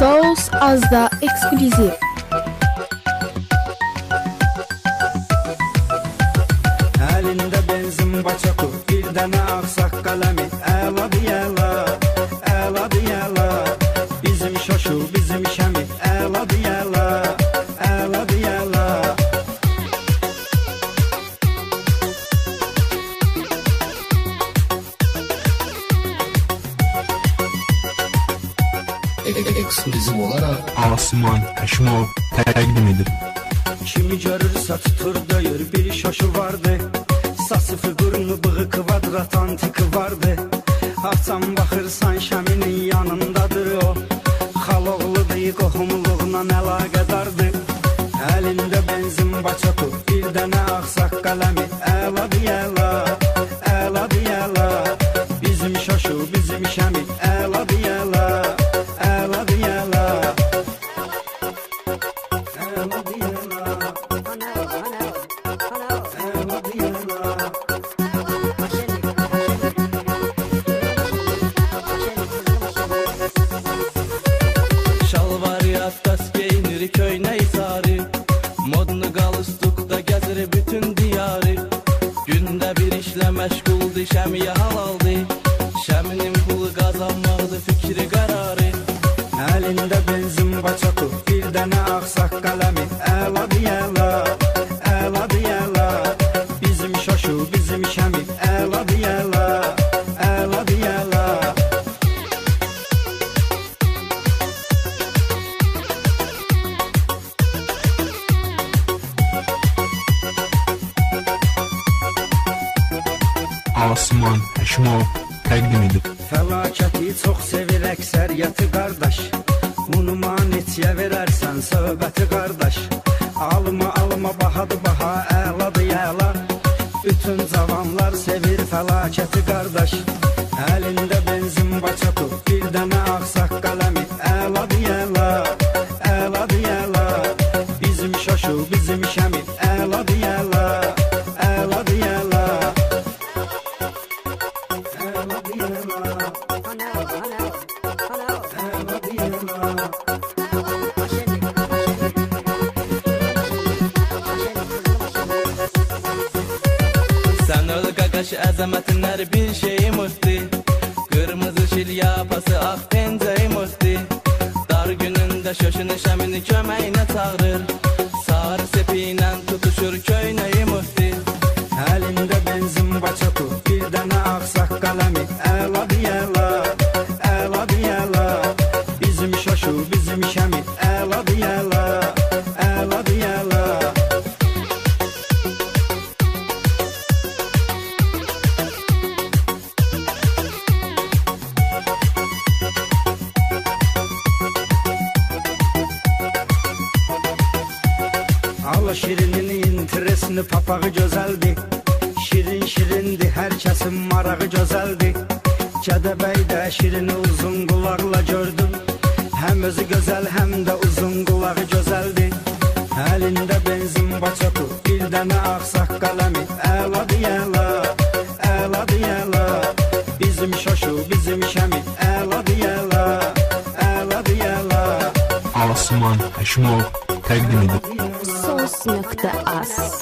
Sos Azda ekskluziv. Elinde benzin baçaku, bir dənə ağsaq qələmi. Əla deyəla, əla deyəla, bizim şoşu, bizim şəmi. Əla deyəla, əla deyəla. Ekskluziv olaraq Asman Həşimov təqdim edir. Kimi görürsə tutur döyür, bir şoşu vardı. Sası figurunu, bığı kvadrat antiki vardı. Açan baxırsan şəminin yanındadır o. Xaloğludur, qohumluğuna əlaqədardır. Əlində benzin baçaku, bir dənə ağsaq qələmi. Əla deyəla, əla deyəla, bizim şoşu, bizim şəmi. Əla deyəla, əla deyəla, əla deyəla, əla deyəla. Şalvar yattas geyinir köynək sarı, modunu qalıstukda gəzir bütün diyarı. Gündə bir işlə məşğuldur, şəmiyə halaldı. Şəminin pulu qazanmaqdır fikri qərarı. Əlində benzin baçaku, bir dənə ağsaq qələmi. Əla deyəla, əla deyəla, bizim şoşu, bizim şəmi. Əla deyəla, əla deyəla. Asman Həşimov təqdim edir. Fəlakəti çox sevir əksəriyyəti qardaş. Bunu manetiyə verərsən söhbəti qardaş. Alma alma bahadır baha, əla deyəla. Bütün cavanlar sevir fəlakəti qardaş. Əlində benzin baçaku, bir dənə ağsaq qələmi. Əla deyəla, əla deyəla, bizim şoşu, bizim şəmi. Əla deyəla, əla deyəla, əla deyəla, əla deyəla. Sən öl qaqaş əzəmətinlər bir şeyim ötdü. Qırmızı şil yapası, ağ pencəyim ötdü. Dar günündə şöşünü şəmini köməyinə çağırır. Sarı sepiylə tutuşur köynəyim ötdü. Əlində benzin baçaku, bir dənə ağsaq qələmi. Əla deyəla, əla deyəla, bizim şoşu, bizim şəmi. Əla deyəla, əla deyəla. Ala şirinin interesini, papağı gözəldi. Şirin şirindi, hər kəsin marağı gözəldi. Gədəbəydə şirini uzun qulaqla gördüm. Həm özü gözəl, həm də uzun qulağı gözəldi. Əlində benzin baçaku, bir dənə ağsaq qələmi. Əla deyəla, əla deyəla, bizim şoşu, bizim şəmi. Əla deyəla, əla deyəla. Asman Həşimov təqdim edir. Sos.az